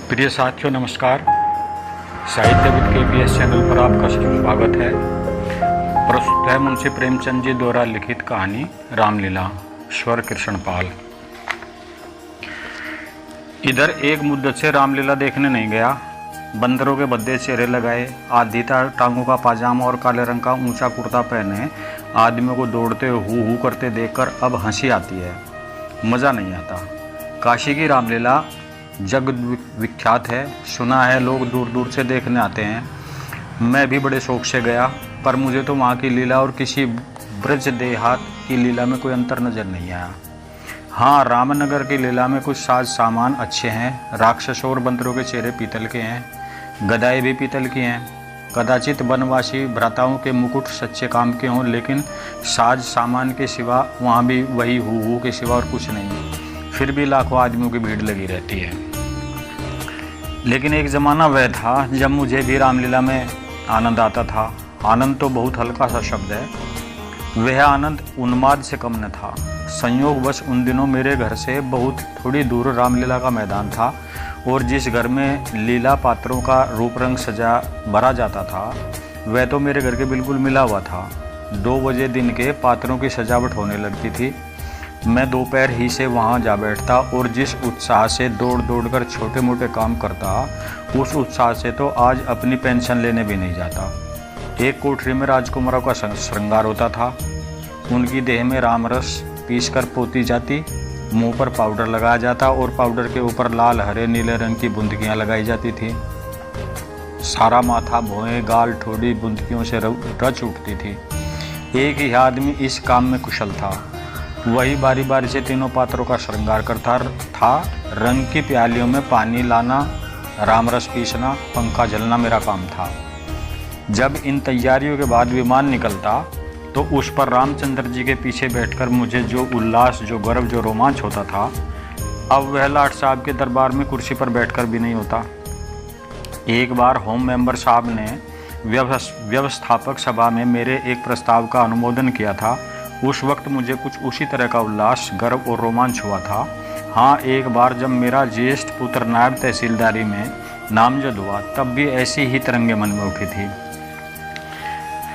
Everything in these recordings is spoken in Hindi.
प्रिय साथियों नमस्कार। साहित्य विद KPS चैनल पर आपका स्वागत है। प्रस्तुत है मुंशी प्रेमचंद जी द्वारा लिखित कहानी रामलीला, स्वर कृष्णपाल। इधर एक मुद्दत से रामलीला देखने नहीं गया। बंदरों के भद्दे चेहरे लगाए, आधी टांगों का पाजामा और काले रंग का ऊंचा कुर्ता पहने आदमियों को दौड़ते हु करते देखकर अब हंसी आती है, मज़ा नहीं आता। काशी की रामलीला जग विख्यात है, सुना है, लोग दूर दूर से देखने आते हैं। मैं भी बड़े शौक से गया, पर मुझे तो वहाँ की लीला और किसी ब्रज देहात की लीला में कोई अंतर नज़र नहीं आया। हाँ, रामनगर की लीला में कुछ साज सामान अच्छे हैं। राक्षसों और बंदरों के चेहरे पीतल के हैं, गदाएं भी पीतल की हैं। कदाचित वनवासी भ्राताओं के मुकुट सच्चे काम के हों, लेकिन साज सामान के सिवा वहाँ भी वही हु के सिवा और कुछ नहीं। फिर भी लाखों आदमियों की भीड़ लगी रहती है। लेकिन एक ज़माना वह था जब मुझे भी रामलीला में आनंद आता था। आनंद तो बहुत हल्का सा शब्द है, वह आनंद उन्माद से कम न था। संयोगवश उन दिनों मेरे घर से बहुत थोड़ी दूर रामलीला का मैदान था, और जिस घर में लीला पात्रों का रूप रंग सजा भरा जाता था वह तो मेरे घर के बिल्कुल मिला हुआ था। 2 बजे दिन के पात्रों की सजावट होने लगती थी। मैं दोपहर ही से वहाँ जा बैठता, और जिस उत्साह से दौड़ दौड़ कर छोटे मोटे काम करता, उस उत्साह से तो आज अपनी पेंशन लेने भी नहीं जाता। एक कोठरी में राजकुमारों का श्रृंगार होता था। उनकी देह में रामरस पीसकर पोती जाती, मुंह पर पाउडर लगाया जाता, और पाउडर के ऊपर लाल हरे नीले रंग की बुंदकियाँ लगाई जाती थी। सारा माथा, भौहें, गाल, ठोड़ी बुंदकियों से रच उठती थी। एक ही आदमी इस काम में कुशल था। वही बारी बारी से तीनों पात्रों का श्रृंगार करता था। रंग की प्यालियों में पानी लाना, रामरस पीसना, पंखा झलना मेरा काम था। जब इन तैयारियों के बाद विमान निकलता तो उस पर रामचंद्र जी के पीछे बैठकर मुझे जो उल्लास, जो गर्व, जो रोमांच होता था, अब वह लाट साहब के दरबार में कुर्सी पर बैठकर भी नहीं होता। एक बार होम मेंबर साहब ने व्यवस्थापक सभा में मेरे एक प्रस्ताव का अनुमोदन किया था। उस वक्त मुझे कुछ उसी तरह का उल्लास, गर्व और रोमांच हुआ था। हाँ, एक बार जब मेरा ज्येष्ठ पुत्र नायब तहसीलदारी में नामजद हुआ, तब भी ऐसी ही तरंगे मन में उठी थी।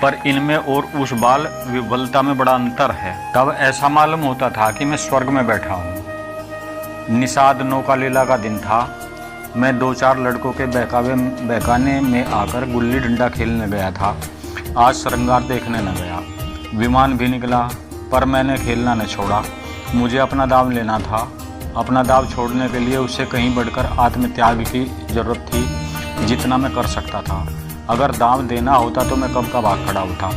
पर इनमें और उस बाल विह्वलता में बड़ा अंतर है। तब ऐसा मालूम होता था कि मैं स्वर्ग में बैठा हूँ। निषाद नौका लीला का दिन था। मैं 2-4 लड़कों के बहकाने में आकर गुल्ली डंडा खेलने गया था। आज श्रृंगार देखने न गया। विमान भी निकला, पर मैंने खेलना न छोड़ा। मुझे अपना दाव लेना था। अपना दाव छोड़ने के लिए उससे कहीं बढ़कर आत्मत्याग की ज़रूरत थी, जितना मैं कर सकता था। अगर दाव देना होता तो मैं कब का भाग खड़ा होता,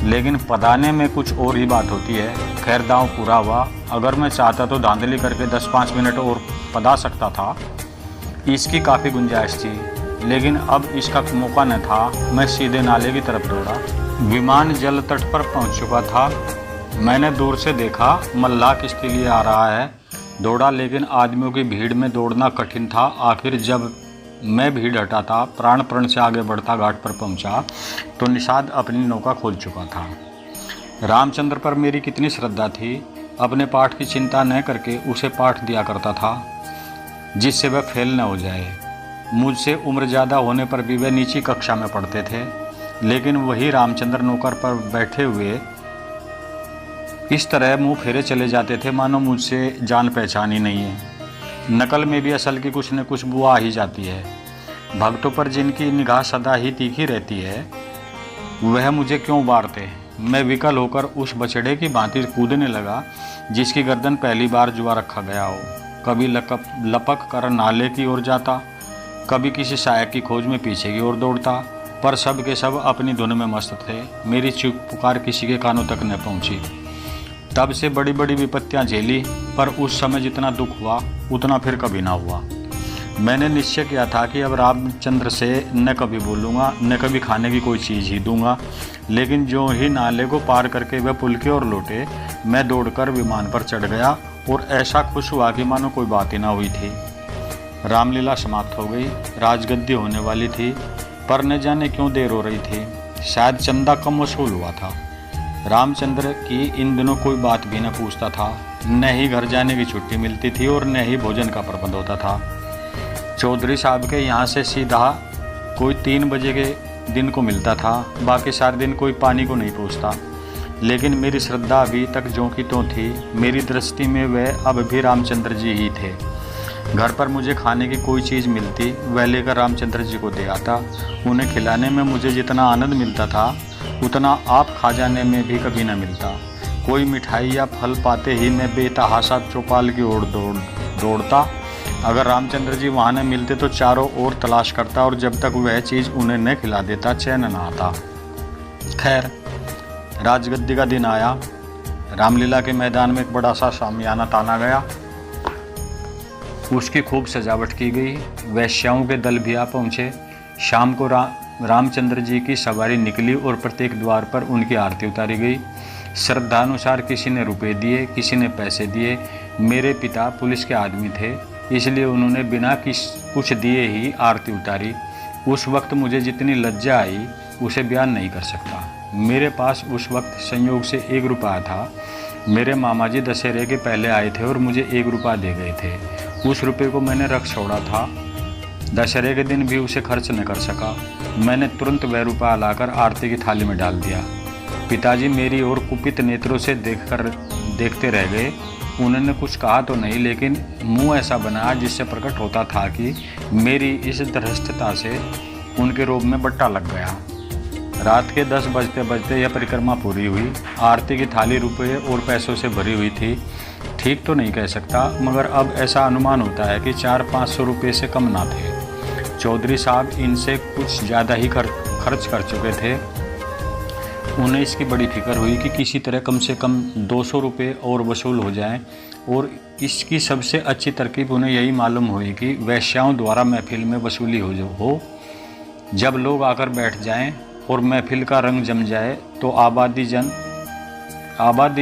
लेकिन पदाने में कुछ और ही बात होती है। खैर, दाव पूरा हुआ। अगर मैं चाहता तो धांधली करके 10-5 मिनट और पदा सकता था, इसकी काफ़ी गुंजाइश थी। लेकिन अब इसका मौका न था। मैं सीधे नाले की तरफ दौड़ा। विमान जल तट पर पहुंच चुका था। मैंने दूर से देखा, मल्लाह किसके लिए आ रहा है। दौड़ा, लेकिन आदमियों की भीड़ में दौड़ना कठिन था। आखिर जब मैं भीड़ हटाता, प्राण प्रण से आगे बढ़ता, घाट पर पहुंचा तो निषाद अपनी नौका खोल चुका था। रामचंद्र पर मेरी कितनी श्रद्धा थी। अपने पाठ की चिंता न करके उसे पाठ दिया करता था, जिससे वह फेल न हो जाए। मुझसे उम्र ज़्यादा होने पर भी वह नीची कक्षा में पढ़ते थे, लेकिन वही रामचंद्र नौकर पर बैठे हुए इस तरह मुंह फेरे चले जाते थे मानो मुझसे जान पहचान ही नहीं है। नकल में भी असल की कुछ न कुछ बुआ आ ही जाती है। भक्तों पर जिनकी निगाह सदा ही तीखी रहती है, वह मुझे क्यों बारते। मैं विकल होकर उस बछड़े की भांति कूदने लगा जिसकी गर्दन पहली बार जुआ रखा गया हो। कभी लपक कर नाले की ओर जाता, कभी किसी सहायक की खोज में पीछे की ओर दौड़ता, पर सब के सब अपनी धुन में मस्त थे। मेरी चीख पुकार किसी के कानों तक न पहुंची। तब से बड़ी बड़ी विपत्तियां झेली, पर उस समय जितना दुख हुआ उतना फिर कभी ना हुआ। मैंने निश्चय किया था कि अब रामचंद्र से न कभी बोलूँगा, न कभी खाने की कोई चीज़ ही दूंगा। लेकिन जो ही नाले को पार करके वह पुल की ओर लौटे, मैं दौड़कर विमान पर चढ़ गया, और ऐसा खुश हुआ कि मानो कोई बात ही ना हुई थी। रामलीला समाप्त हो गई। राजगद्दी होने वाली थी, पर न जाने क्यों देर हो रही थी। शायद चंदा कम वसूल हुआ था। रामचंद्र की इन दिनों कोई बात भी न पूछता था। न ही घर जाने की छुट्टी मिलती थी, और न ही भोजन का प्रबंध होता था। चौधरी साहब के यहाँ से सीधा कोई 3 बजे के दिन को मिलता था, बाकी सारे दिन कोई पानी को नहीं पहुँचता। लेकिन मेरी श्रद्धा अभी तक ज्यों की त्यों थी। मेरी दृष्टि में वह अब भी रामचंद्र जी ही थे। घर पर मुझे खाने की कोई चीज़ मिलती वह लेकर रामचंद्र जी को दे आता। उन्हें खिलाने में मुझे जितना आनंद मिलता था उतना आप खा जाने में भी कभी न मिलता। कोई मिठाई या फल पाते ही मैं बेतहाशा चौपाल की ओर दौड़ता। अगर रामचंद्र जी वहाँ न मिलते तो चारों ओर तलाश करता और जब तक वह चीज़ उन्हें न खिला देता चैन न आता। खैर, राजगद्दी का दिन आया। रामलीला के मैदान में एक बड़ा सा शामियाना ताना गया। उसकी खूब सजावट की गई। वैश्याओं के दल भी आ पहुँचे। शाम को रामचंद्र जी की सवारी निकली और प्रत्येक द्वार पर उनकी आरती उतारी गई। श्रद्धानुसार किसी ने रुपए दिए, किसी ने पैसे दिए। मेरे पिता पुलिस के आदमी थे, इसलिए उन्होंने बिना कुछ दिए ही आरती उतारी। उस वक्त मुझे जितनी लज्जा आई उसे बयान नहीं कर सकता। मेरे पास उस वक्त संयोग से 1 रुपया था। मेरे मामा जी दशहरे के पहले आए थे और मुझे 1 रुपया दे गए थे। उस रुपये को मैंने रख छोड़ा था। दशहरे के दिन भी उसे खर्च न कर सका। मैंने तुरंत वह रुपया लाकर आरती की थाली में डाल दिया। पिताजी मेरी ओर कुपित नेत्रों से देखते रह गए। उन्होंने कुछ कहा तो नहीं, लेकिन मुंह ऐसा बनाया जिससे प्रकट होता था कि मेरी इस धृष्टता से उनके रोब में बट्टा लग गया। रात के 10 बजते बजते यह परिक्रमा पूरी हुई। आरती की थाली रुपये और पैसों से भरी हुई थी। ठीक तो नहीं कह सकता, मगर अब ऐसा अनुमान होता है कि 400-500 रुपये से कम ना थे। चौधरी साहब इनसे कुछ ज़्यादा ही खर्च कर चुके थे। उन्हें इसकी बड़ी फिक्र हुई कि किसी तरह कम से कम 200 रुपये और वसूल हो जाएं, और इसकी सबसे अच्छी तरकीब उन्हें यही मालूम हुई कि वैश्याओं द्वारा महफिल में वसूली हो। जब लोग आकर बैठ जाएं और महफिल का रंग जम जाए तो आबादी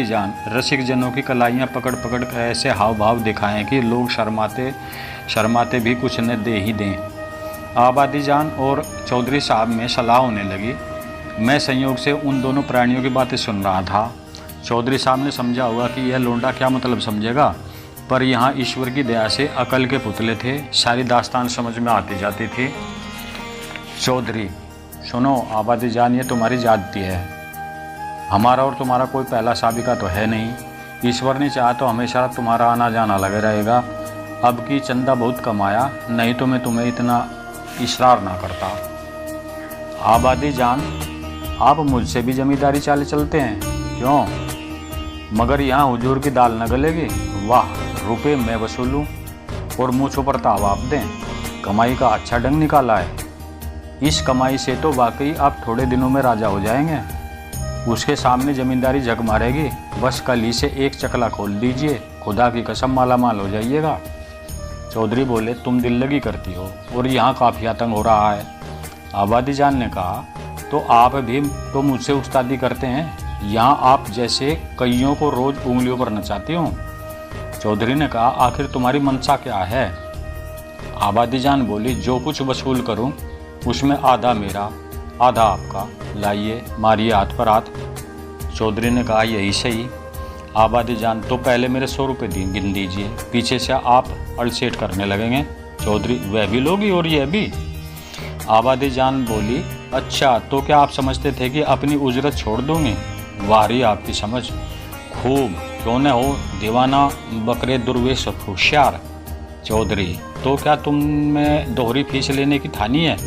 जान रसिक जनों की कलाइयाँ पकड़ पकड़ कर ऐसे हाव भाव दिखाएं कि लोग शर्माते भी कुछ न दे ही दें। आबादी जान और चौधरी साहब में सलाह होने लगी। मैं संयोग से उन दोनों प्राणियों की बातें सुन रहा था। चौधरी साहब ने समझा होगा कि यह लोंडा क्या मतलब समझेगा, पर यहाँ ईश्वर की दया से अकल के पुतले थे। सारी दास्तान समझ में आती जाती थी। चौधरी, सुनो आबादी जान, ये तुम्हारी जाति है। हमारा और तुम्हारा कोई पहला साबिका तो है नहीं। ईश्वर ने चाहा तो हमेशा तुम्हारा आना जाना लगे रहेगा। अब की चंदा बहुत कमाया, नहीं तो मैं तुम्हें इतना इसरार ना करता। आबादी जान, आप मुझसे भी जमींदारी चाले चलते हैं क्यों? मगर यहाँ हुजूर की दाल न गलेगी। वाह, रुपये मैं वसूलूँ और मूँछों पर ताव आप दें। कमाई का अच्छा ढंग निकाला है। इस कमाई से तो वाकई आप थोड़े दिनों में राजा हो जाएंगे। उसके सामने ज़मींदारी झक मारेगी। बस कल ही से एक चकला खोल दीजिए, खुदा की कसम माला माल हो जाइएगा। चौधरी बोले, तुम दिल लगी करती हो और यहाँ काफ़ी आतंक हो रहा है। आबादी जान ने कहा, तो आप भी तो मुझसे उस्तादी करते हैं। यहाँ आप जैसे कईयों को रोज़ उंगलियों पर नचाती हूँ। चौधरी ने कहा, आखिर तुम्हारी मंशा क्या है? आबादी जान बोली, जो कुछ वसूल करूँ उसमें आधा मेरा आधा आपका। लाइए, मारिए हाथ पर हाथ। चौधरी ने कहा, यही सही। आबादी जान, तो पहले मेरे 100 रुपये गिन दीजिए, पीछे से आप अड़सेठ करने लगेंगे। चौधरी, वह भी लोगी और यह भी? आबादी जान बोली, अच्छा तो क्या आप समझते थे कि अपनी उजरत छोड़ दूंगी? वाह रही आपकी समझ, खूब, क्यों न हो दीवाना बकरे दुर्वेश होशियार। चौधरी, तो क्या तुम में दोहरी फीस लेने की ठानी है?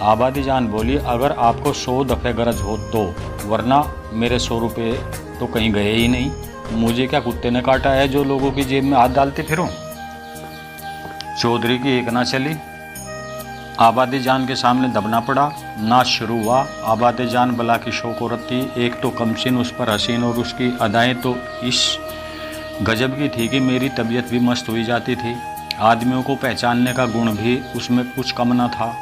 आबादी जान बोली, अगर आपको 100 दफ़े गरज हो तो, वरना मेरे 100 रुपये तो कहीं गए ही नहीं। मुझे क्या कुत्ते ने काटा है जो लोगों की जेब में हाथ डालते फिरूं? चौधरी की एक ना चली। आबादी जान के सामने दबना पड़ा। नाच शुरू हुआ। आबादी जान बला की शौक औरत थी। एक तो कमसिन, उस पर हसीन, और उसकी अदाएँ तो इस गजब की थी कि मेरी तबीयत भी मस्त हुई जाती थी। आदमियों को पहचानने का गुण भी उसमें कुछ कम न था।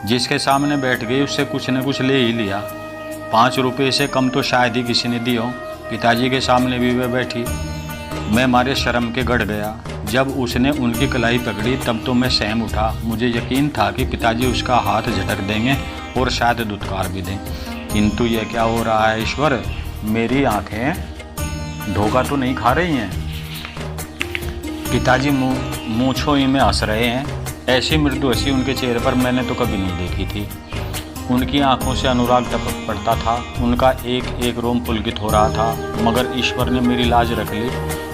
जिसके सामने बैठ गई उससे कुछ न कुछ ले ही लिया। 5 रुपये से कम तो शायद ही किसी ने दी हो। पिताजी के सामने भी वह बैठी। मैं मारे शर्म के गड़ गया। जब उसने उनकी कलाई पकड़ी तब तो मैं सहम उठा। मुझे यकीन था कि पिताजी उसका हाथ झटक देंगे और शायद दुत्कार भी दें, किंतु यह क्या हो रहा है ईश्वर? मेरी आंखें धोखा तो नहीं खा रही हैं? पिताजी मूँछों ही में हंस रहे हैं। ऐसी मृदु हंसी उनके चेहरे पर मैंने तो कभी नहीं देखी थी। उनकी आंखों से अनुराग टपक पड़ता था, उनका एक एक रोम पुलकित हो रहा था। मगर ईश्वर ने मेरी लाज रख ली।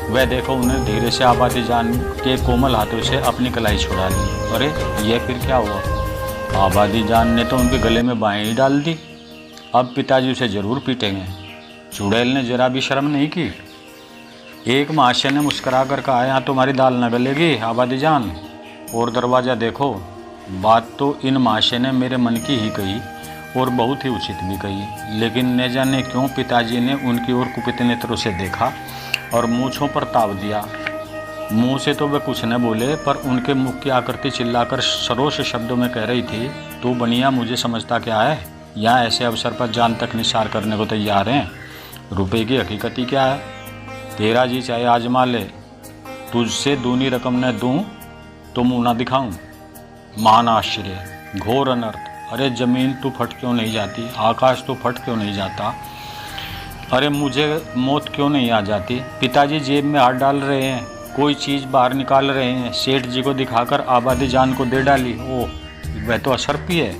वह देखो, उन्हें धीरे से आबादी जान के कोमल हाथों से अपनी कलाई छुड़ा ली। अरे यह फिर क्या हुआ? आबादी जान ने तो उनके गले में बाहें ही डाल दी। अब पिताजी उसे जरूर पीटेंगे। चुड़ैल ने जरा भी शर्म नहीं की। एक महाशय ने मुस्करा कर कहा, यहाँ तुम्हारी दाल न गलेगी आबादी जान, और दरवाज़ा देखो। बात तो इन महाशय ने मेरे मन की ही कही और बहुत ही उचित भी कही, लेकिन न जाने क्यों पिताजी ने उनकी ओर कुपित नेत्रों से देखा और मूँछों पर ताव दिया। मुंह से तो वे कुछ न बोले, पर उनके मुख की आकृति चिल्लाकर सरोष शब्दों में कह रही थी, तू बनिया मुझे समझता क्या है? यहाँ ऐसे अवसर पर जान तक निसार करने को तैयार हैं। रुपए की हकीकत ही क्या है? तेरा जी चाहे आजमा ले, तुझसे दूनी रकम न दूं तो मुँह ना दिखाऊं। महान आश्चर्य, घोर अनर्थ। अरे ज़मीन तो फट क्यों नहीं जाती? आकाश तो फट क्यों नहीं जाता? अरे मुझे मौत क्यों नहीं आ जाती? पिताजी जेब में हाथ डाल रहे हैं, कोई चीज़ बाहर निकाल रहे हैं, सेठ जी को दिखाकर आबादी जान को दे डाली। ओह, वह तो अशर्फी है।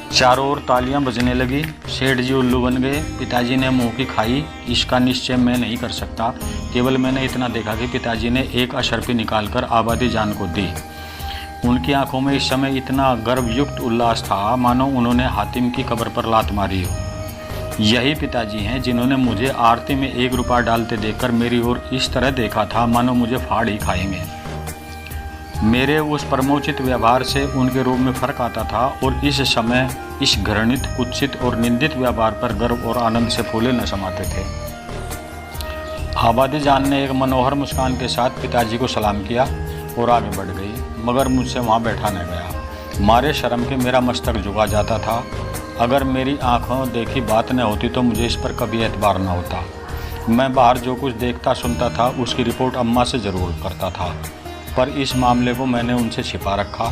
चारों ओर तालियां बजने लगी। सेठ जी उल्लू बन गए। पिताजी ने मुंह की खाई। इसका निश्चय मैं नहीं कर सकता, केवल मैंने इतना देखा कि पिताजी ने एक अशर्फी निकालकर आबादी जान को दी। उनकी आंखों में इस समय इतना गर्वयुक्त उल्लास था मानो उन्होंने हातिम की कब्र पर लात मारी हो। यही पिताजी हैं जिन्होंने मुझे आरती में 1 रुपया डालते देखकर मेरी ओर इस तरह देखा था मानो मुझे फाड़ ही खाएंगे। मेरे उस परमोचित व्यवहार से उनके रूप में फर्क आता था और इस समय इस घृणित, कुत्सित और निंदित व्यवहार पर गर्व और आनंद से फूले न समाते थे। आबादी जान ने एक मनोहर मुस्कान के साथ पिताजी को सलाम किया और आगे बढ़ गई, मगर मुझसे वहाँ बैठा न गया। मारे शर्म के मेरा मस्तक झुका जाता था। अगर मेरी आंखों देखी बात न होती तो मुझे इस पर कभी एतबार न होता। मैं बाहर जो कुछ देखता सुनता था उसकी रिपोर्ट अम्मा से ज़रूर करता था, पर इस मामले को मैंने उनसे छिपा रखा।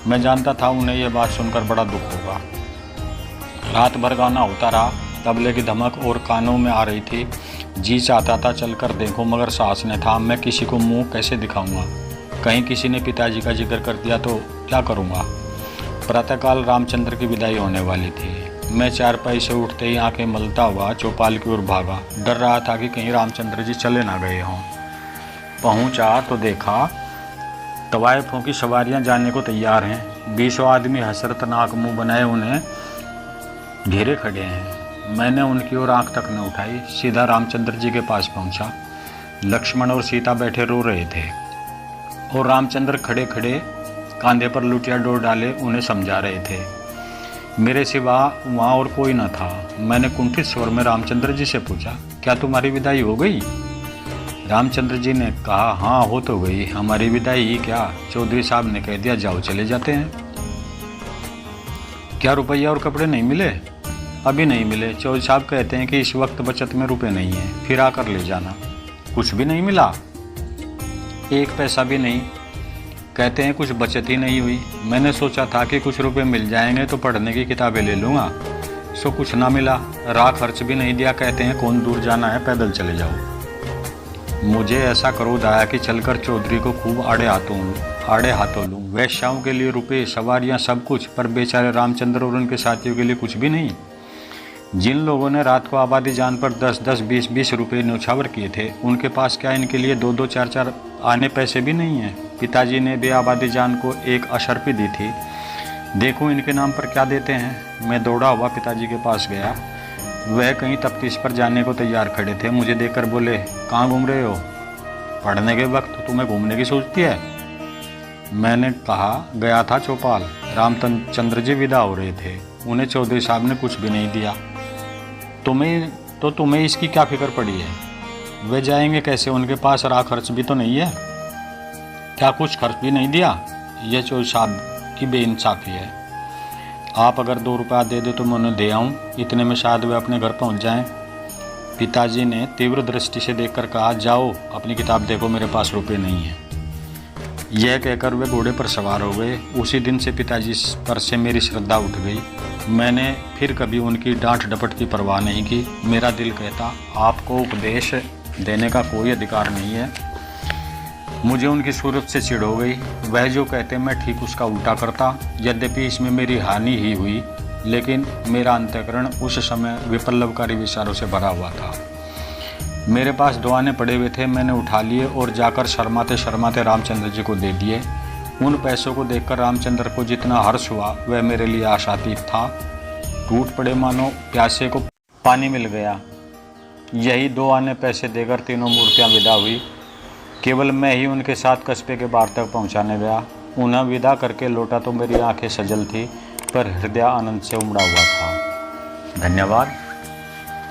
मैं जानता था उन्हें यह बात सुनकर बड़ा दुख होगा। रात भर गाना होता रहा, तबले की धमक और कानों में आ रही थी। जी चाहता था चलकर देखूं, मगर साहस न था। मैं किसी को मुंह कैसे दिखाऊंगा? कहीं किसी ने पिताजी का जिक्र कर दिया तो क्या करूंगा? प्रातःकाल रामचंद्र की विदाई होने वाली थी। मैं चारपाई से उठते ही आंखें मलता हुआ चौपाल की ओर भागा। डर रहा था कि कहीं रामचंद्र जी चले ना गए हों। पहुंचा तो देखा तवायफों की सवारियां जाने को तैयार हैं। 20 आदमी हसरत नाक मुँह बनाए उन्हें घेरे खड़े हैं। मैंने उनकी ओर आंख तक न उठाई, सीधा रामचंद्र जी के पास पहुंचा। लक्ष्मण और सीता बैठे रो रहे थे और रामचंद्र खड़े खड़े कांधे पर लुटिया डोर डाले उन्हें समझा रहे थे। मेरे सिवा वहाँ और कोई न था। मैंने कुंठित स्वर में रामचंद्र जी से पूछा, क्या तुम्हारी विदाई हो गई? रामचंद्र जी ने कहा, हाँ हो तो गई। हमारी विदाई ही क्या, चौधरी साहब ने कह दिया जाओ चले जाते हैं। क्या रुपया और कपड़े नहीं मिले? अभी नहीं मिले। चौधरी साहब कहते हैं कि इस वक्त बचत में रुपए नहीं है, फिर आकर ले जाना। कुछ भी नहीं मिला? 1 पैसा भी नहीं। कहते हैं कुछ बचत ही नहीं हुई। मैंने सोचा था कि कुछ रुपए मिल जाएंगे तो पढ़ने की किताबें ले लूँगा, सो कुछ ना मिला। राह खर्च भी नहीं दिया। कहते हैं कौन दूर जाना है, पैदल चले जाओ। मुझे ऐसा क्रोध आया कि चलकर चौधरी को खूब आड़े हाथों लूँ। वैश्याओं के लिए रुपए, सवारियाँ, सब कुछ, पर बेचारे रामचंद्र और उनके साथियों के लिए कुछ भी नहीं। जिन लोगों ने रात को आबादी जान पर 10-10, 20-20 रुपये न्यौछावर किए थे, उनके पास क्या इनके लिए 2-2, 4-4 आने पैसे भी नहीं हैं? पिताजी ने भी आबादी जान को एक अशर्फी दी थी। देखूं इनके नाम पर क्या देते हैं। मैं दौड़ा हुआ पिताजी के पास गया। वह कहीं तफ्तीश पर जाने को तैयार खड़े थे। मुझे देखकर बोले, कहाँ घूम रहे हो? पढ़ने के वक्त तुम्हें घूमने की सोचती है? मैंने कहा, गया था चौपाल। रामचंद्र जी विदा हो रहे थे, उन्हें चौधरी साहब ने कुछ भी नहीं दिया। तुम्हें इसकी क्या फिक्र पड़ी है? वे जाएंगे कैसे? उनके पास राह खर्च भी तो नहीं है। क्या कुछ खर्च भी नहीं दिया? यह चौधरी साहब की बेइंसाफी है। आप अगर 2 रुपया दे दो तो मैं उन्हें दे आऊँ, इतने में शायद वे अपने घर पहुँच जाएं। पिताजी ने तीव्र दृष्टि से देखकर कहा, जाओ अपनी किताब देखो, मेरे पास रुपए नहीं हैं। यह कहकर वे घोड़े पर सवार हो गए। उसी दिन से पिताजी पर से मेरी श्रद्धा उठ गई। मैंने फिर कभी उनकी डांट डपट की परवाह नहीं की। मेरा दिल कहता, आपको उपदेश देने का कोई अधिकार नहीं है। मुझे उनकी सूरत से चिढ़ हो गई। वह जो कहते मैं ठीक उसका उल्टा करता। यद्यपि इसमें मेरी हानि ही हुई, लेकिन मेरा अंतःकरण उस समय विप्लवकारी विचारों से भरा हुआ था। मेरे पास 2 आने पड़े हुए थे, मैंने उठा लिए और जाकर शर्माते शर्माते रामचंद्र जी को दे दिए। उन पैसों को देखकर रामचंद्र को जितना हर्ष हुआ वह मेरे लिए आशातीत था। टूट पड़े मानो प्यासे को पानी मिल गया। यही 2 आने पैसे देकर तीनों मूर्तियाँ विदा हुई। केवल मैं ही उनके साथ कस्बे के बाहर तक पहुँचाने गया। उन्हें विदा करके लौटा तो मेरी आंखें सजल थी, पर हृदय आनंद से उमड़ा हुआ था। धन्यवाद।